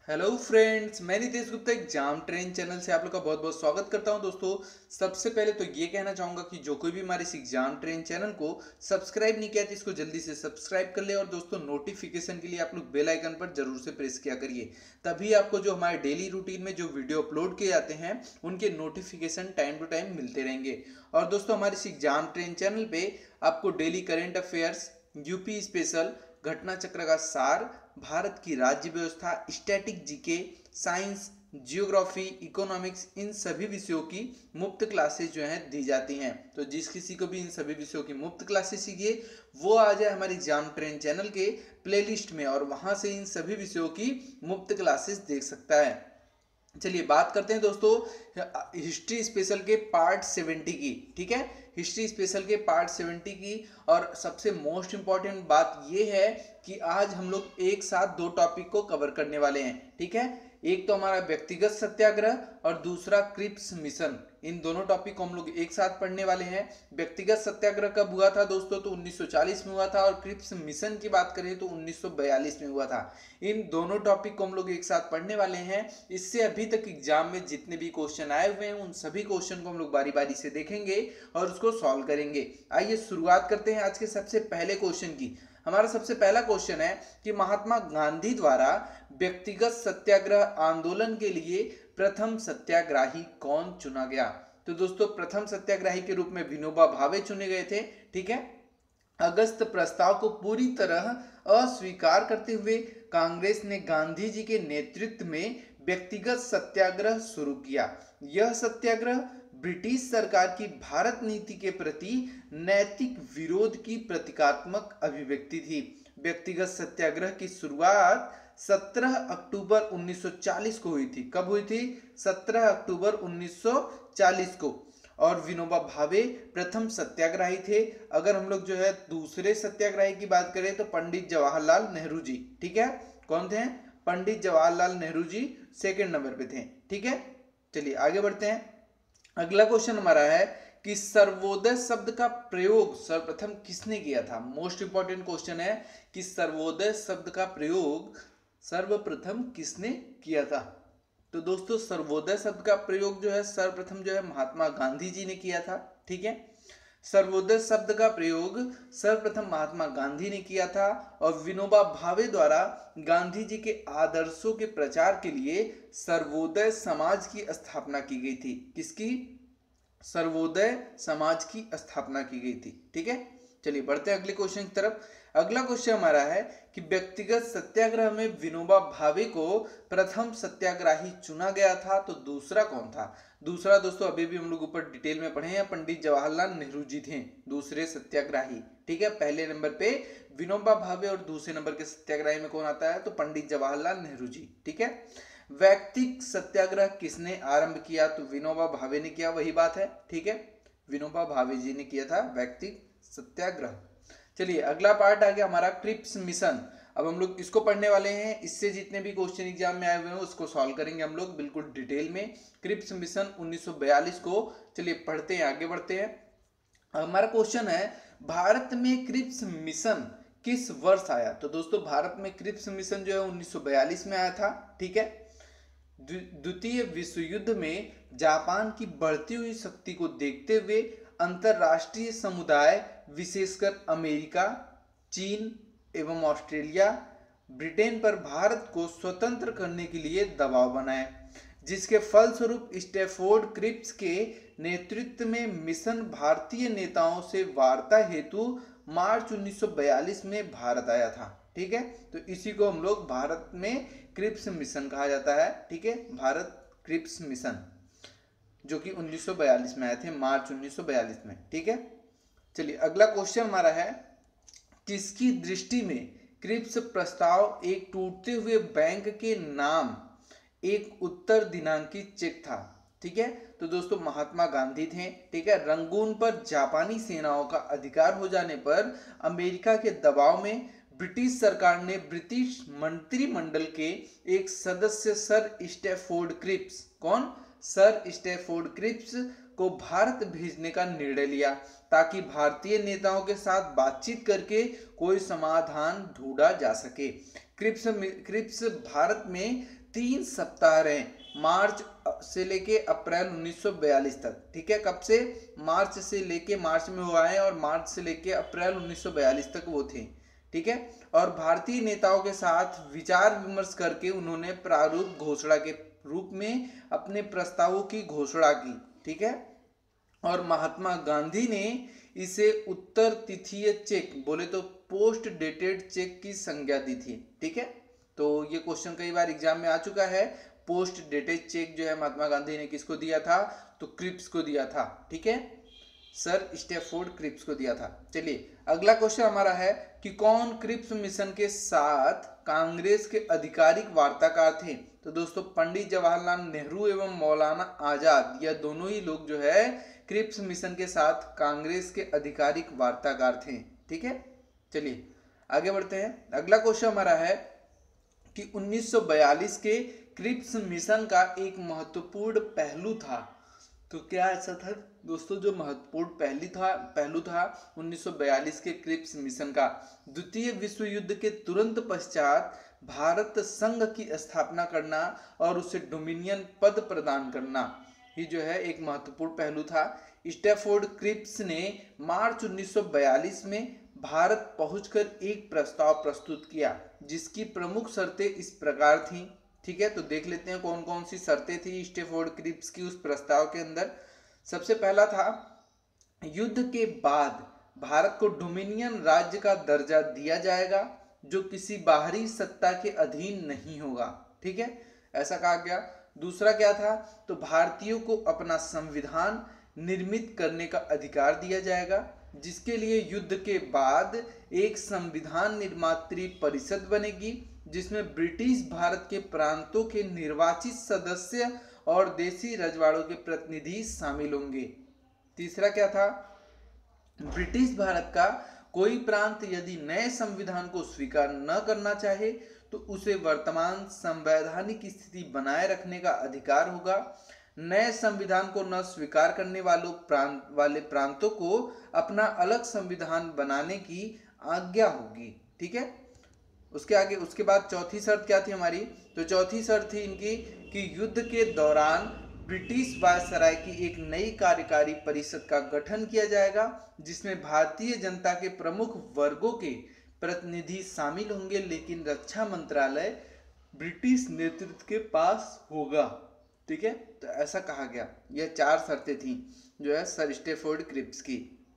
Hello friends, मैं Nitesh Gupta exam train channel से आप लोग का बहुत बहुत स्वागत करता हूं। दोस्तों, सबसे पहले तो ये कहना चाहूंगा कि जो कोई भी हमारे इस एग्जाम ट्रेन चैनल को सब्सक्राइब नहीं किया तो इसको जल्दी से सब्सक्राइब कर ले। और दोस्तों, नोटिफिकेशन के लिए आप लोग बेल आइकन पर जरूर से प्रेस किया करिए, तभी आपको जो हमारे डेली रूटीन में जो वीडियो अपलोड किए जाते हैं उनके नोटिफिकेशन टाइम टू टाइम मिलते रहेंगे। और दोस्तों, हमारे इस एग्जाम ट्रेन चैनल पे आपको daily current affairs, UP special, घटना चक्र का सार, भारत की राज्य व्यवस्था, static GK, science, geography, economics, इन सभी विषयों की मुफ्त क्लासेस जो हैं दी जाती हैं। तो जिस किसी को भी इन सभी विषयों की मुफ्त क्लासेस चाहिए वो आ जाए हमारे एग्जाम ट्रेन चैनल के प्लेलिस्ट में और वहां से इन सभी विषयों की मुफ्त क्लासेस देख सकता है। चलिए बात करते हैं दोस्तों हिस्ट्री स्पेशल के पार्ट 70 की। ठीक है, हिस्ट्री स्पेशल के पार्ट 70 की। और सबसे मोस्ट इंपॉर्टेंट बात यह है कि आज हम लोग एक साथ दो टॉपिक को कवर करने वाले हैं। ठीक है, एक तो हमारा व्यक्तिगत सत्याग्रह और दूसरा क्रिप्स मिशन। इन दोनों टॉपिक को हम लोग एक साथ पढ़ने वाले हैं। व्यक्तिगत सत्याग्रह कब हुआ था दोस्तों? तो 1940 में हुआ था। और क्रिप्स मिशन की बात करें तो 1942 में हुआ था। इन दोनों टॉपिक को हम लोग एक साथ पढ़ने वाले हैं। इससे अभी तक एग्जाम में जितने भी क्वेश्चन आए हुए हैं उन सभी क्वेश्चन को हम लोग बारी बारी से देखेंगे और उसको सॉल्व करेंगे। आइए शुरुआत करते हैं आज के सबसे पहले क्वेश्चन की। हमारा सबसे पहला क्वेश्चन है कि महात्मा गांधी द्वारा व्यक्तिगत सत्याग्रह आंदोलन के लिए प्रथम सत्याग्राही कौन चुना गया? तो दोस्तों, प्रथम सत्याग्राही के रूप में विनोबा भावे चुने गए थे। ठीक है, अगस्त प्रस्ताव को पूरी तरह अस्वीकार करते हुए कांग्रेस ने गांधी जी के नेतृत्व में व्यक्तिगत सत्याग्रह शुरू किया। यह सत्याग्रह ब्रिटिश सरकार की भारत नीति के प्रति नैतिक विरोध की प्रतीकात्मक अभिव्यक्ति थी। व्यक्तिगत सत्याग्रह की शुरुआत 17 अक्टूबर 1940 को हुई थी। कब हुई थी? 17 अक्टूबर 1940 को। और विनोबा भावे प्रथम सत्याग्राही थे। अगर हम लोग जो है दूसरे सत्याग्राही की बात करें तो पंडित जवाहरलाल नेहरू जी। ठीक है, कौन थे? पंडित जवाहरलाल नेहरू जी सेकंड नंबर पे थे। ठीक है, चलिए आगे बढ़ते हैं। अगला क्वेश्चन हमारा है कि सर्वोदय शब्द का प्रयोग सर्वप्रथम किसने किया था? मोस्ट इंपॉर्टेंट क्वेश्चन है कि सर्वोदय शब्द का प्रयोग सर्वप्रथम किसने किया था? तो दोस्तों, सर्वोदय शब्द का प्रयोग जो है सर्वप्रथम जो है महात्मा गांधी जी ने किया था। ठीक है, सर्वोदय शब्द का प्रयोग सर्वप्रथम महात्मा गांधी ने किया था। और विनोबा भावे द्वारा गांधी जी के आदर्शों के प्रचार के लिए सर्वोदय समाज की स्थापना की गई थी। किसकी? सर्वोदय समाज की स्थापना की गई थी। ठीक है, चलिए बढ़ते हैं अगले क्वेश्चन की तरफ। अगला क्वेश्चन हमारा है कि व्यक्तिगत सत्याग्रह में विनोबा भावे को प्रथम सत्याग्राही चुना गया था, तो दूसरा कौन था? दूसरा दोस्तों अभी भी हम लोग ऊपर डिटेल में पढ़े हैं, पंडित जवाहरलाल नेहरू जी थे दूसरे सत्याग्राही। ठीक है, पहले नंबर पे विनोबा भावे और दूसरे नंबर के सत्याग्राही में कौन आता है? तो पंडित जवाहरलाल नेहरू जी। ठीक है, व्यक्तिगत सत्याग्रह किसने आरंभ किया? तो विनोबा भावे ने किया, वही बात है। ठीक है, विनोबा भावे जी ने किया था व्यक्तिगत सत्याग्रह। चलिए अगला पार्ट आ गया हमारा क्रिप्स मिशन। अब हम लोग इसको पढ़ने वाले हैं। इससे जितने भी क्वेश्चन एग्जाम में आए हुए हैं उसको सॉल्व करेंगे हम लोग बिल्कुल डिटेल में। क्रिप्स मिशन 1942 को। चलिए पढ़ते हैं, आगे बढ़ते हैं। हमारा क्वेश्चन है भारत में क्रिप्स मिशन किस वर्ष आया? तो दोस्तों, भारत में क्रिप्स मिशन जो है 1942 में आया था। ठीक है, द्वितीय विश्व युद्ध में जापान की बढ़ती हुई शक्ति को देखते हुए अंतरराष्ट्रीय समुदाय विशेषकर अमेरिका, चीन एवं ऑस्ट्रेलिया, ब्रिटेन पर भारत को स्वतंत्र करने के लिए दबाव बनाए, जिसके फलस्वरूप स्टैफोर्ड क्रिप्स के नेतृत्व में मिशन भारतीय नेताओं से वार्ता हेतु मार्च 1942 में भारत आया था। ठीक है, तो इसी को हम लोग भारत में क्रिप्स मिशन कहा जाता है। ठीक है, भारत क्रिप्स मिशन जो कि 1942 में आए थे, मार्च 1942 में। ठीक है, चलिए अगला क्वेश्चन हमारा है किसकी दृष्टि में क्रिप्स प्रस्ताव एक टूटते हुए बैंक के नाम एक उत्तर दिनांकित चेक था? ठीक है, तो दोस्तों महात्मा गांधी थे। ठीक है, रंगून पर जापानी सेनाओं का अधिकार हो जाने पर अमेरिका के दबाव में ब्रिटिश सरकार ने ब्रिटिश मंत्रिमंडल के एक सदस्य सर स्टैफोर्ड क्रिप्स, कौन? सर स्टैफोर्ड क्रिप्स को भारत भेजने का निर्णय लिया ताकि भारतीय नेताओं के साथ बातचीत करके कोई समाधान ढूंढा जा सके। क्रिप्स भारत में 3 सप्ताह रहे, मार्च से लेके अप्रैल 1942 तक। ठीक है, कब से? मार्च से लेके, मार्च में हुआ है और मार्च से लेके अप्रैल 1942 तक वो थे। ठीक है, और भारतीय नेताओं के साथ विचार विमर्श करके उन्होंने प्रारूप घोषणा के रूप में अपने प्रस्तावों की घोषणा की। ठीक है, और महात्मा गांधी ने इसे उत्तर तिथीय चेक, बोले तो पोस्ट डेटेड चेक की संज्ञा दी थी। ठीक है, तो ये क्वेश्चन कई बार एग्जाम में आ चुका है। पोस्ट डेटेड चेक जो है महात्मा गांधी ने किसको दिया था? तो क्रिप्स को दिया था। ठीक है, सर स्टैफोर्ड क्रिप्स को दिया था। चलिए अगला क्वेश्चन हमारा है कि कौन क्रिप्स मिशन के साथ कांग्रेस के आधिकारिक वार्ताकार थे? तो दोस्तों पंडित जवाहरलाल नेहरू एवं मौलाना आजाद, यह दोनों ही लोग जो है क्रिप्स मिशन के साथ कांग्रेस के आधिकारिक वार्ताकार थे। ठीक है, चलिए आगे बढ़ते हैं। अगला क्वेश्चन हमारा है कि 1942 के क्रिप्स मिशन का एक महत्वपूर्ण पहलू था। तो क्या ऐसा था दोस्तों जो महत्वपूर्ण पहलू था 1942 के क्रिप्स मिशन का? द्वितीय विश्व युद्ध के तुरंत पश्चात भारत संघ की स्थापना करना और उसे डोमिनियन पद प्रदान करना, ये जो है एक महत्वपूर्ण पहलू था। स्टैफोर्ड क्रिप्स ने मार्च 1942 में भारत पहुंचकर एक प्रस्ताव प्रस्तुत किया जिसकी प्रमुख शर्तें इस प्रकार थीं। ठीक है, तो देख लेते हैं कौन कौन सी शर्तें थी स्टैफोर्ड क्रिप्स की उस प्रस्ताव के अंदर। सबसे पहला था, युद्ध के बाद भारत को डोमिनियन राज्य का दर्जा दिया जाएगा जो किसी बाहरी सत्ता के अधीन नहीं होगा। ठीक है, ऐसा कहा गया। दूसरा क्या था? तो भारतीयों को अपना संविधान निर्मित करने का अधिकार दिया जाएगा जिसके लिए युद्ध के बाद एक संविधान निर्मात्री परिषद बनेगी जिसमें ब्रिटिश भारत के प्रांतों के निर्वाचित सदस्य और देशी रजवाड़ों के प्रतिनिधि शामिल होंगे। तीसरा क्या था? ब्रिटिश भारत का कोई प्रांत यदि नए संविधान को स्वीकार न करना चाहे तो उसे वर्तमान संवैधानिक स्थिति बनाए रखने का अधिकार होगा। नए संविधान को न स्वीकार करने वाले प्रांतों को अपना अलग संविधान बनाने की आज्ञा होगी। ठीक है, उसके आगे उसके बाद चौथी शर्त क्या थी हमारी? तो चौथी शर्त थी इनकी कि युद्ध के दौरान ब्रिटिश वायसराय की एक नई कार्यकारी परिषद का गठन किया जाएगा जिसमें भारतीय जनता के प्रमुख वर्गों के प्रतिनिधि शामिल होंगे लेकिन रक्षा मंत्रालय ब्रिटिश नेतृत्व के पास होगा। ठीक है, तो ऐसा कहा गया। यह 4 शर्तें थी जो है सर स्टैफोर्ड क्रिप्स की।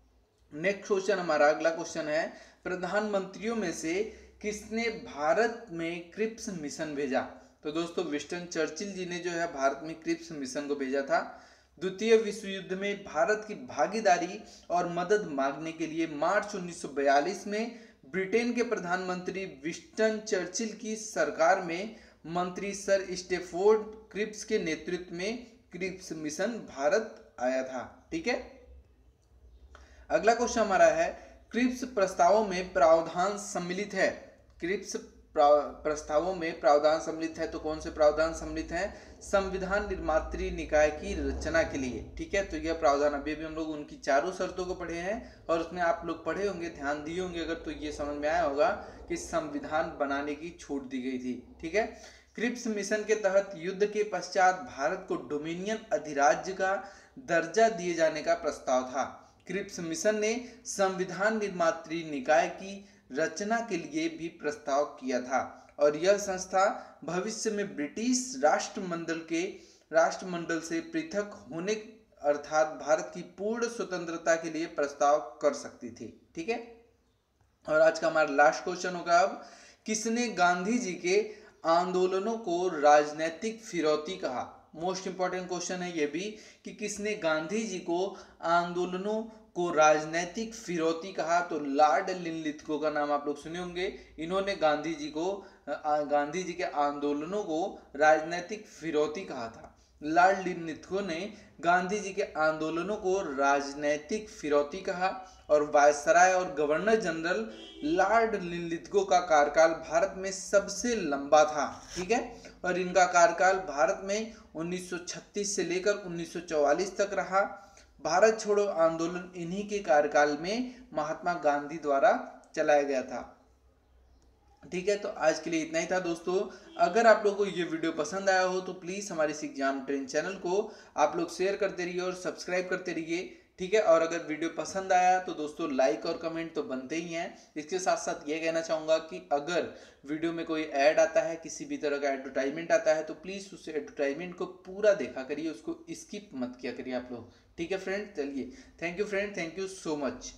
नेक्स्ट क्वेश्चन हमारा अगला क्वेश्चन है, प्रधानमंत्रियों में से किसने भारत में क्रिप्स मिशन भेजा? तो दोस्तों विंस्टन चर्चिल जी ने जो है भारत में क्रिप्स मिशन को भेजा था। द्वितीय विश्व युद्ध में भारत की भागीदारी और मदद मांगने के लिए मार्च 1942 में ब्रिटेन के प्रधानमंत्री विंस्टन चर्चिल की सरकार में मंत्री सर स्टैफोर्ड क्रिप्स के नेतृत्व में क्रिप्स मिशन भारत आया था। ठीक है, अगला क्वेश्चन हमारा है, क्रिप्स प्रस्तावों में प्रावधान सम्मिलित है। क्रिप्स प्रस्तावों में प्रावधान सम्मिलित है तो कौन से प्रावधान सम्मिलित हैं? संविधान निर्मात्री निकाय की रचना के लिए। ठीक है, तो यह प्रावधान अभी हम लोग उनकी चारों शर्तों को पढ़े हैं और उसमें आप लोग पढ़े होंगे, ध्यान दिए होंगे अगर, तो ये समझ में आया होगा कि संविधान बनाने की छूट दी गई थी। ठीक है, क्रिप्स मिशन के तहत युद्ध के पश्चात भारत को डोमिनियन अधिराज्य का दर्जा दिए जाने का प्रस्ताव था। क्रिप्स मिशन ने संविधान निर्मात्री निकाय की रचना के लिए भी प्रस्ताव किया था और यह संस्था भविष्य में ब्रिटिश राष्ट्रमंडल से पृथक होने अर्थात भारत की पूर्ण स्वतंत्रता के लिए प्रस्ताव कर सकती थी। ठीक है, और आज का हमारा लास्ट क्वेश्चन होगा अब, किसने गांधी जी के आंदोलनों को राजनीतिक फिरौती कहा? मोस्ट इंपॉर्टेंट क्वेश्चन है ये भी कि किसने गांधी जी को आंदोलनों को राजनीतिक फिरौती कहा? तो लॉर्ड लिनलिथगो का नाम आप लोग सुने होंगे। इन्होंने गांधी जी के आंदोलनों को राजनीतिक फिरौती कहा था। लॉर्ड लिनलिथगो ने गांधी जी के आंदोलनों को राजनीतिक फिरौती कहा और वायसराय और गवर्नर जनरल लॉर्ड लिनलिथगो का कार्यकाल भारत में सबसे लंबा था। ठीक है, और इनका कार्यकाल भारत में 1936 से लेकर 1944 तक रहा। भारत छोड़ो आंदोलन इन्हीं के कार्यकाल में महात्मा गांधी द्वारा चलाया गया था। ठीक है, तो आज के लिए इतना ही था दोस्तों। अगर आप लोगों को ये वीडियो पसंद आया हो तो प्लीज़ हमारे इस एग्जाम ट्रेन चैनल को आप लोग शेयर करते रहिए और सब्सक्राइब करते रहिए। ठीक है, और अगर वीडियो पसंद आया तो दोस्तों लाइक और कमेंट तो बनते ही हैं। इसके साथ साथ ये कहना चाहूँगा कि अगर वीडियो में कोई ऐड आता है, किसी भी तरह का एडवर्टाइजमेंट आता है, तो प्लीज़ उस एडवर्टाइजमेंट को पूरा देखा करिए, उसको स्किप मत किया करिए आप लोग। ठीक है फ्रेंड, चलिए, thank you friend, thank you so much.